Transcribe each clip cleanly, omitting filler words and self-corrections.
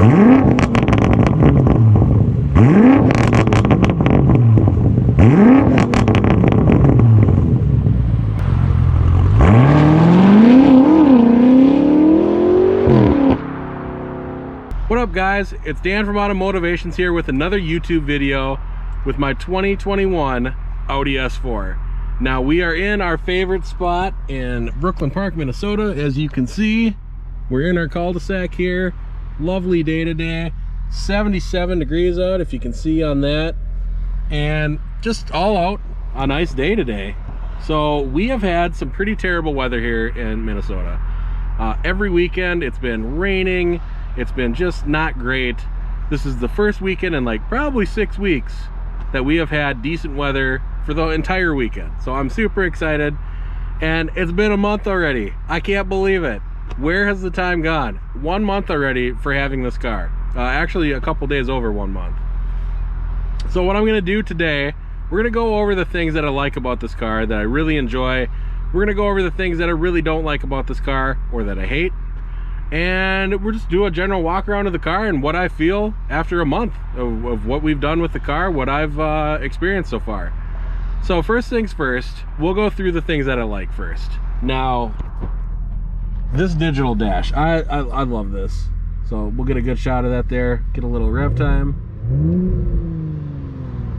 What up guys, it's Dan from AutoMotivationZ here with another YouTube video with my 2021 Audi S4. Now we are in our favorite spot in Brooklyn Park, Minnesota. As you can see, we're in our cul-de-sac here. Lovely day today, 77 degrees out if you can see on that, and just all out a nice day today. So we have had some pretty terrible weather here in Minnesota. Every weekend it's been raining. It's been just not great. This is the first weekend in like probably 6 weeks that we have had decent weather for the entire weekend. So I'm super excited, and it's been a month already. I can't believe it. Where has the time gone? 1 month already for having this car. Actually a couple days over 1 month. So what I'm gonna do today, we're gonna go over the things that I like about this car that I really enjoy. We're gonna go over the things that I really don't like about this car or that I hate. And we'll just do a general walk around of the car and what I feel after a month of what we've done with the car, what I've experienced so far. So first things first, we'll go through the things that I like first. Now, this digital dash, I love this. So we'll get a good shot of that there, get a little rev time.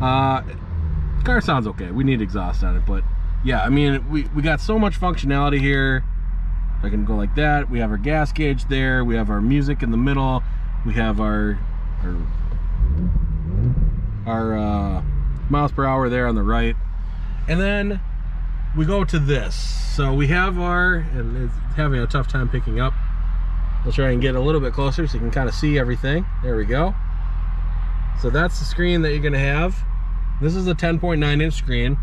Car sounds okay, we need exhaust on it, but yeah, I mean, we got so much functionality here. I can go like that. We have our gas gauge there. We have our music in the middle. We have our miles per hour there on the right. And then we go to this. So we have our, and it's having a tough time picking up. We'll try and get a little bit closer so you can kind of see everything. There we go. So that's the screen that you're gonna have. This is a 10.9-inch screen.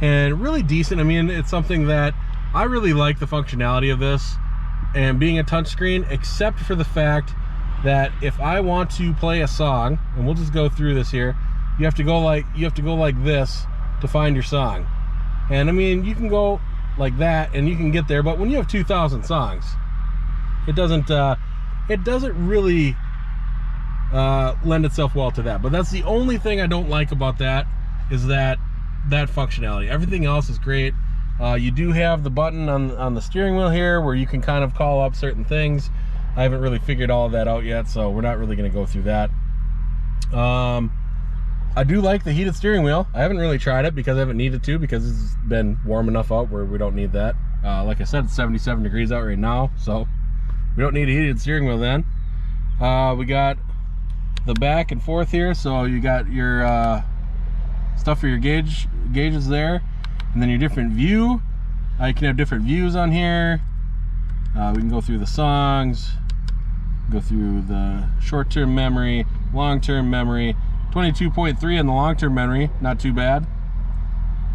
And really decent. I mean, it's something that I really like the functionality of this, and being a touchscreen, except for the fact that if I want to play a song, and we'll just go through this here, you have to go like this to find your song. And I mean, you can go like that and you can get there, but when you have 2,000 songs, it doesn't really lend itself well to that. But that's the only thing I don't like about that, is that functionality. Everything else is great. You do have the button on the steering wheel here where you can kind of call up certain things. I haven't really figured all of that out yet, so we're not really going to go through that. I do like the heated steering wheel. I haven't really tried it because I haven't needed to, because it's been warm enough out where we don't need that. Like I said, it's 77 degrees out right now, so we don't need a heated steering wheel then. We got the back and forth here, so you got your stuff for your gauges there. And then your different view, you can have different views on here. We can go through the songs, go through the short-term memory, long-term memory, 22.3 on the long-term memory, not too bad.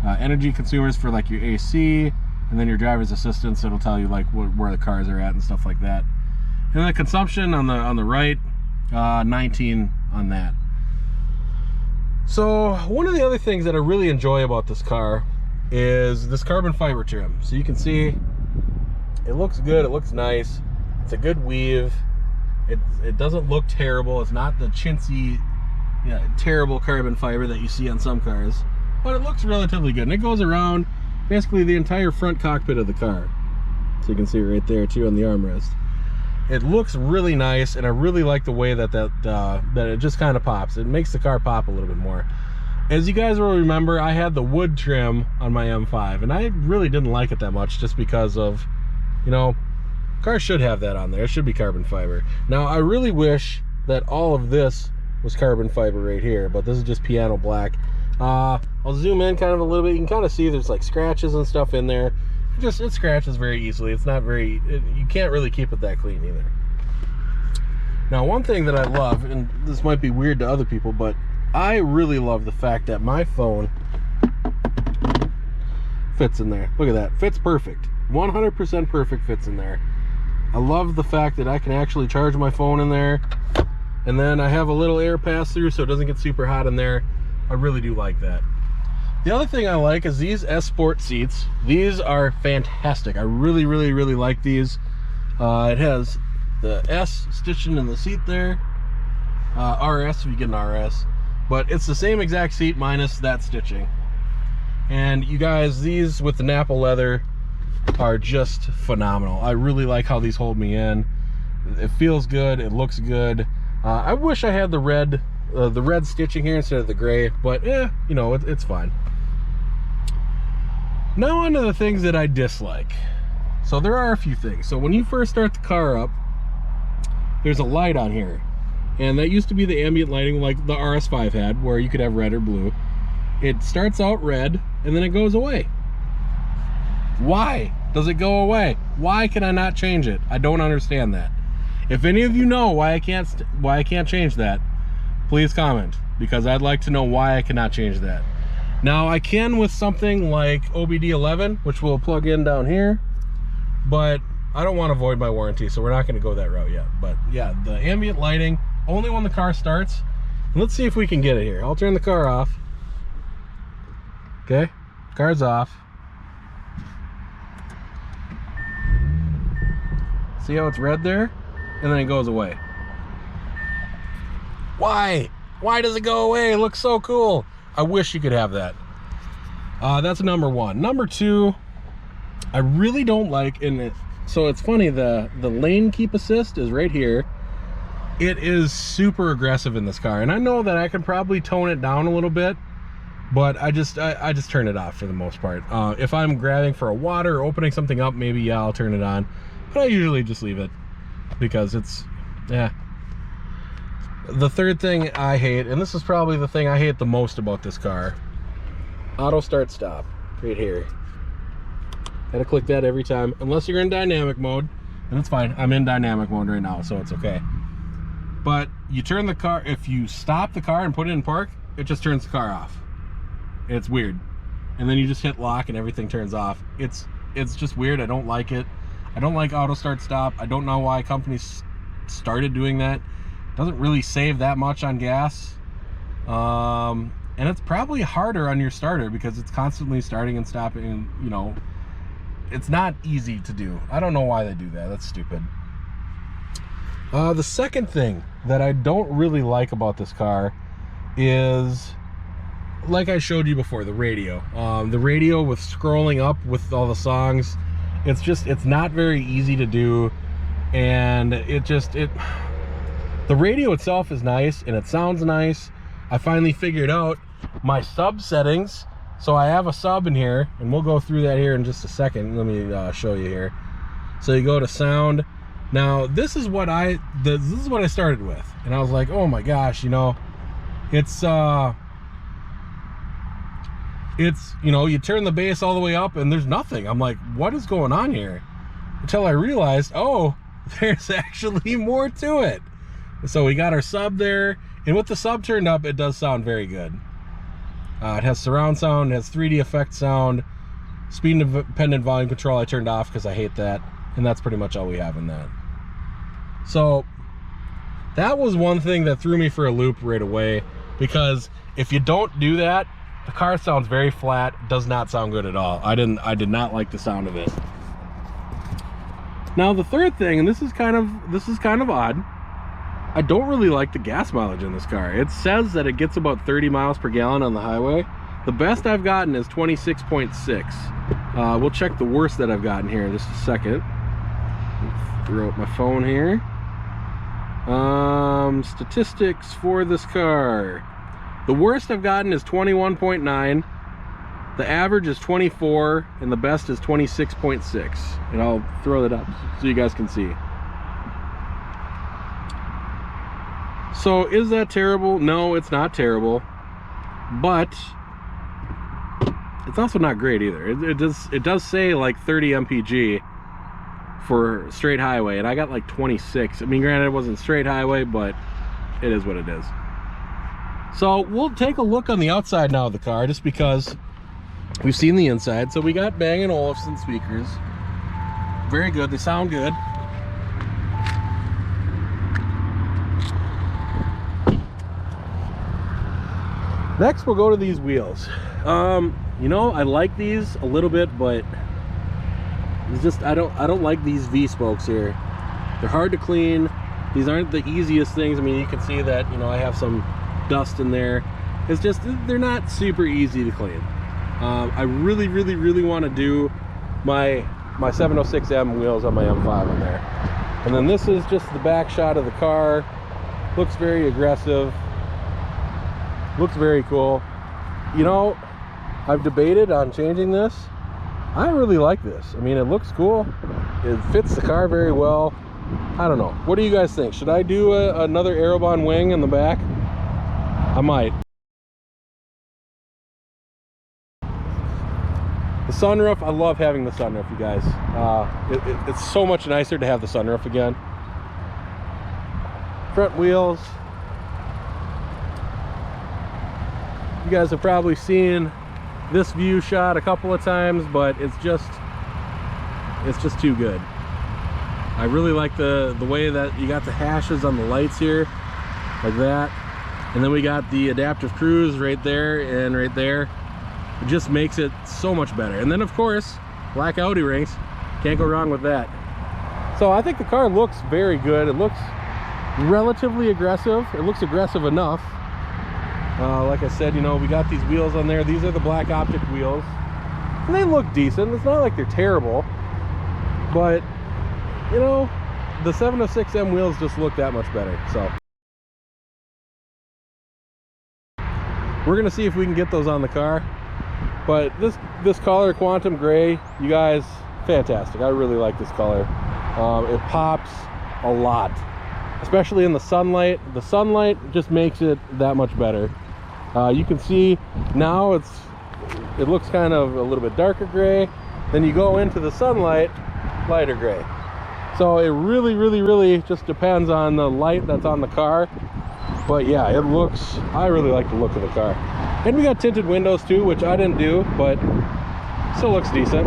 Energy consumers for like your AC, and then your driver's assistance, it'll tell you like where the cars are at and stuff like that. And then the consumption on the right, 19 on that. So one of the other things that I really enjoy about this car is this carbon fiber trim. So you can see it looks good, it looks nice, it's a good weave, it doesn't look terrible. It's not the chintzy, terrible carbon fiber that you see on some cars, but it looks relatively good, and it goes around basically the entire front cockpit of the car. So you can see it right there too on the armrest. It looks really nice, and I really like the way that it just kind of pops. It makes the car pop a little bit more. As you guys will remember, I had the wood trim on my M5, and I really didn't like it that much, just because of, cars should have that on there. It should be carbon fiber. Now, I really wish that all of this was carbon fiber right here, but this is just piano black. I'll zoom in kind of a little bit. You can kind of see there's like scratches and stuff in there. It scratches very easily. It's not very, you can't really keep it that clean either. Now, one thing that I love, and this might be weird to other people, but I really love the fact that my phone fits in there. Look at that, fits perfect. 100% perfect fits in there. I love the fact that I can actually charge my phone in there, and then I have a little air pass through so it doesn't get super hot in there. I really do like that. The other thing I like is these S Sport seats. These are fantastic. I really like these. It has the S stitching in the seat there. RS if you get an RS, but it's the same exact seat minus that stitching. And you guys, these with the Napa leather are just phenomenal. I really like how these hold me in. It feels good, it looks good. I wish I had the red stitching here instead of the gray, but you know, it's fine. Now on to the things that I dislike. So there are a few things. So when you first start the car up, there's a light on here. And that used to be the ambient lighting like the RS5 had, where you could have red or blue. It starts out red, and then it goes away. Why does it go away? Why can I not change it? I don't understand that. If any of you know why I can't change that, please comment, because I'd like to know why I cannot change that. Now, I can with something like OBD11, which we'll plug in down here, but I don't want to void my warranty, so we're not going to go that route yet. But yeah, the ambient lighting, only when the car starts. And let's see if we can get it here. I'll turn the car off. Okay, car's off. See how it's red there? And then it goes away. Why? Why does it go away? It looks so cool. I wish you could have that. That's number one. Number two, I really don't like, so it's funny, the lane keep assist is right here. It is super aggressive in this car, and I know that I can probably tone it down a little bit, but I just turn it off for the most part. If I'm grabbing for a water or opening something up, maybe yeah, I'll turn it on, but I usually just leave it because it's, yeah. The third thing I hate, and this is probably the thing I hate the most about this car, auto start stop right here. Gotta click that every time, unless you're in dynamic mode, and it's fine. I'm in dynamic mode right now, so it's okay. But you turn the car, if you stop the car and put it in park, it just turns the car off. It's weird. And then you just hit lock and everything turns off. It's just weird. I don't like it. I don't like auto start stop. I don't know why companies started doing that. It doesn't really save that much on gas. And it's probably harder on your starter because it's constantly starting and stopping, you know. It's not easy to do. I don't know why they do that. That's stupid. The second thing that I don't really like about this car is, like I showed you before, the radio. The radio with scrolling up with all the songs, it's not very easy to do, and the radio itself is nice and it sounds nice. I finally figured out my sub settings. So I have a sub in here, and we'll go through that here in just a second. Let me show you here. So you go to sound. Now this is what I started with, and I was like, oh my gosh, you know, it's you know, you turn the bass all the way up and there's nothing. I'm like, what is going on here? Until I realized, oh, there's actually more to it. So we got our sub there, and with the sub turned up, it does sound very good. It has surround sound, it has 3D effect sound, speed independent volume control I turned off because I hate that, and that's pretty much all we have in that. So that was one thing that threw me for a loop right away, because if you don't do that, the car sounds very flat, does not sound good at all. I did not like the sound of it. Now the third thing, and this is kind of odd, I don't really like the gas mileage in this car. It says that it gets about 30 miles per gallon on the highway. The best I've gotten is 26.6. We'll check the worst that I've gotten here in just a second. Throw up my phone here. Statistics for this car. The worst I've gotten is 21.9. The average is 24, and the best is 26.6. And I'll throw that up so you guys can see. So is that terrible? No, it's not terrible, but it's also not great either. It does say like 30 mpg for straight highway, and I got like 26. I mean, granted, it wasn't straight highway, but it is what it is. So we'll take a look on the outside now of the car, just because we've seen the inside. So we got Bang & Olufsen speakers. Very good. They sound good. Next, we'll go to these wheels. You know, I like these a little bit, but it's just I don't like these V spokes here. They're hard to clean. These aren't the easiest things. I mean, you can see that, you know, I have some dust in there. It's just, they're not super easy to clean. I really want to do my 706M wheels on my M5 on there. And then this is just the back shot of the car. Looks very aggressive. Looks very cool. You know, I've debated on changing this. I really like this. I mean, it looks cool. It fits the car very well. I don't know. What do you guys think? Should I do another Aerobond wing in the back? I might. The sunroof, I love having the sunroof, you guys. It's so much nicer to have the sunroof again. Front wheels. You guys have probably seen this view shot a couple of times, but it's just too good. I really like the way that you got the hashes on the lights here, like that. And then we got the adaptive cruise right there and right there. It just makes it so much better. And then of course, black Audi rings. Can't go wrong with that. So I think the car looks very good. It looks relatively aggressive. It looks aggressive enough. Like I said, you know, we got these wheels on there. These are the black optic wheels. And they look decent. It's not like they're terrible. But, you know, the 706M wheels just look that much better. So we're going to see if we can get those on the car. But this color, Quantum Gray, you guys, fantastic. I really like this color. It pops a lot, especially in the sunlight. The sunlight just makes it that much better. You can see now it looks kind of a little bit darker gray. Then you go into the sunlight, lighter gray. So it really just depends on the light that's on the car. But yeah, I really like the look of the car. And we got tinted windows too, which I didn't do, but still looks decent.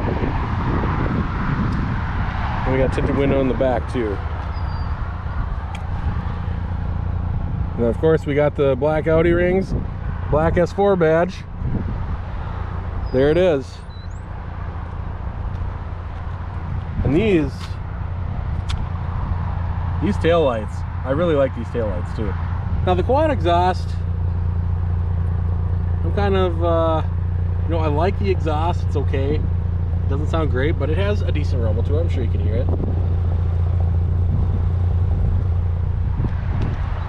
And we got tinted window in the back too. And of course we got the black Audi rings, black S4 badge. There it is. And these taillights, I really like these taillights too. Now the quad exhaust, I'm kind of, you know, I like the exhaust. It's okay. It doesn't sound great, but it has a decent rumble to it. I'm sure you can hear it.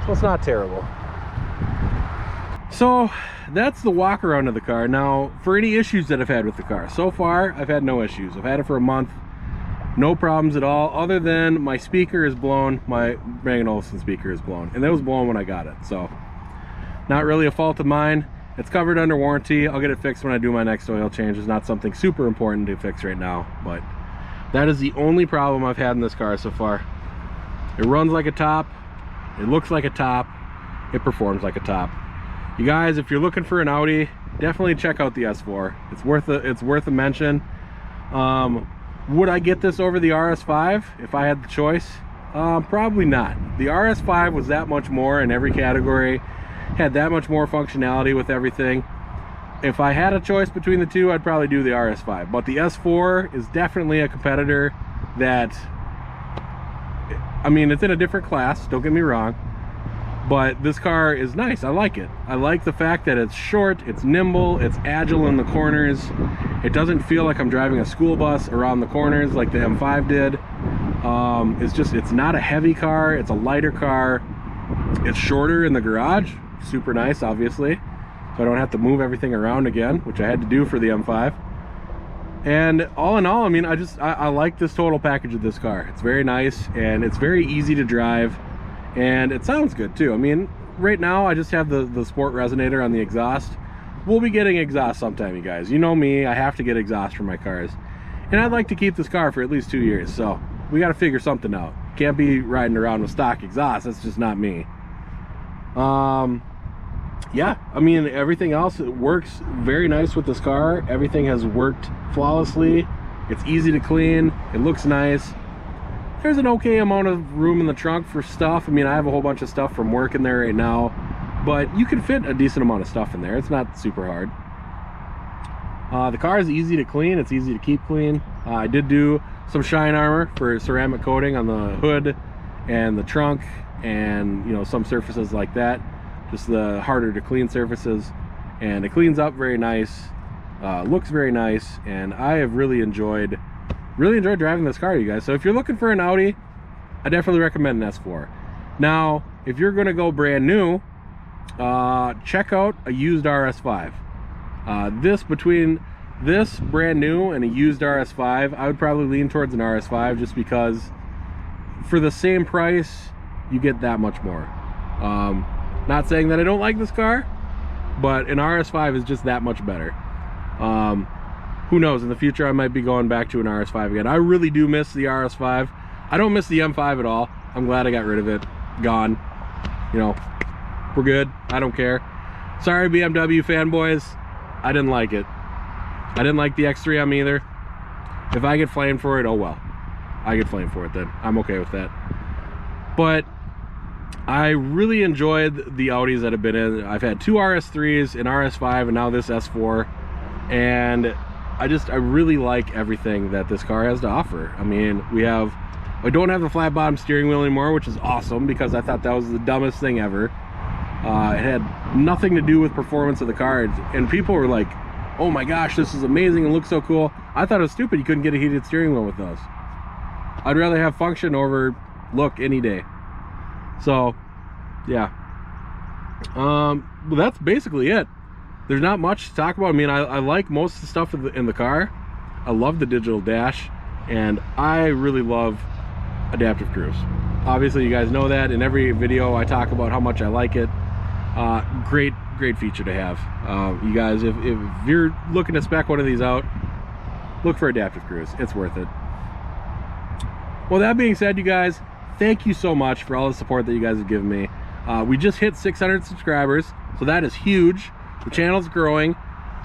So it's not terrible. So that's the walk around of the car. Now, for any issues that I've had with the car, so far I've had no issues. I've had it for a month. No problems at all, other than my speaker is blown. My Bang & Olufsen speaker is blown, and that was blown when I got it. So not really a fault of mine. It's covered under warranty. I'll get it fixed when I do my next oil change. It's not something super important to fix right now, but that is the only problem I've had in this car so far. It runs like a top. It looks like a top. It performs like a top. You guys, if you're looking for an Audi, definitely check out the S4. It's worth a mention. Would I get this over the RS5 if I had the choice? Probably not. The RS5 was that much more in every category, had that much more functionality with everything. If I had a choice between the two, I'd probably do the RS5. But the S4 is definitely a competitor that, I mean, it's in a different class, don't get me wrong, but this car is nice. I like it. I like the fact that it's short, it's nimble, it's agile in the corners. It doesn't feel like I'm driving a school bus around the corners like the M5 did. It's not a heavy car, it's a lighter car. It's shorter in the garage, super nice, obviously. So I don't have to move everything around again, which I had to do for the M5. And all in all, I mean, I like this total package of this car. It's very nice, and it's very easy to drive, and it sounds good too. I mean, right now I just have the sport resonator on the exhaust. We'll be getting exhaust sometime, you guys. You know me, I have to get exhaust for my cars. And I'd like to keep this car for at least 2 years, so we got to figure something out. Can't be riding around with stock exhaust, that's just not me. Yeah, I mean, everything else, it works very nice with this car. Everything has worked flawlessly. It's easy to clean, it looks nice. There's an okay amount of room in the trunk for stuff. I mean, I have a whole bunch of stuff from work in there right now, but you can fit a decent amount of stuff in there. It's not super hard. The car is easy to clean, it's easy to keep clean. I did do some shine armor for ceramic coating on the hood, and the trunk, and you know, some surfaces like that, just the harder to clean surfaces. And it cleans up very nice, looks very nice, and I have really enjoyed driving this car, you guys. So if you're looking for an Audi, I definitely recommend an S4. Now, if you're going to go brand new, check out a used RS5. Between this brand new and a used RS5, I would probably lean towards an RS5, just because for the same price you get that much more. Not saying that I don't like this car, but an RS5 is just that much better. Who knows, in the future I might be going back to an RS5 again. I really do miss the RS5. I don't miss the M5 at all. I'm glad I got rid of it. Gone. You know, we're good. I don't care. Sorry, BMW fanboys. I didn't like it. I didn't like the X3M either. If I get flamed for it, oh well. I get flamed for it then. I'm okay with that. But I really enjoyed the Audis that have been in. I've had 2 RS3s, an RS5, and now this S4. And I really like everything that this car has to offer. I mean, I don't have the flat bottom steering wheel anymore, which is awesome, because I thought that was the dumbest thing ever. It had nothing to do with performance of the car, and people were like, oh my gosh, this is amazing and looks so cool. I thought it was stupid you couldn't get a heated steering wheel with those. I'd rather have function over look any day. So yeah, well, that's basically it. There's not much to talk about. I mean, I like most of the stuff in the car. I love the digital dash, and I really love adaptive cruise. Obviously you guys know that. In every video I talk about how much I like it. Great feature to have. You guys, if you're looking to spec one of these out, look for adaptive cruise. It's worth it. Well, that being said, you guys, thank you so much for all the support that you guys have given me. We just hit 600 subscribers, so that is huge. The channel's growing.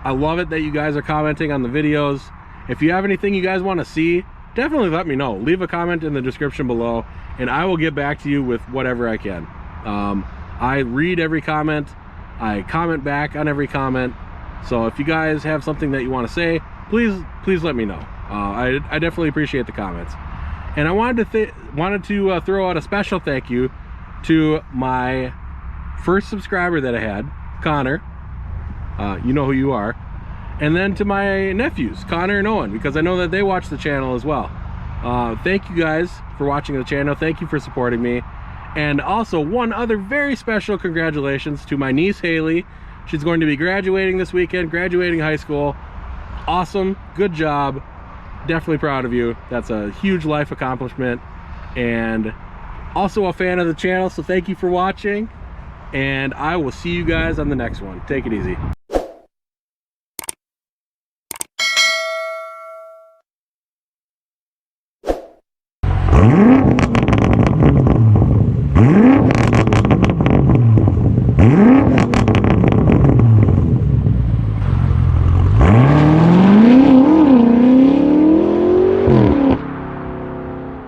I love it that you guys are commenting on the videos. If you have anything you guys want to see, definitely let me know. Leave a comment in the description below, and I will get back to you with whatever I can. I read every comment. I comment back on every comment. So if you guys have something that you want to say, please let me know. I definitely appreciate the comments. And I wanted to throw out a special thank you to my first subscriber that I had, Connor. You know who you are. And then to my nephews, Connor and Owen, because I know that they watch the channel as well. Thank you guys for watching the channel. Thank you for supporting me. And also, one other very special congratulations to my niece Haley. She's going to be graduating this weekend, graduating high school. Awesome, good job. Definitely proud of you. That's a huge life accomplishment, and also a fan of the channel, so thank you for watching, and I will see you guys on the next one. Take it easy.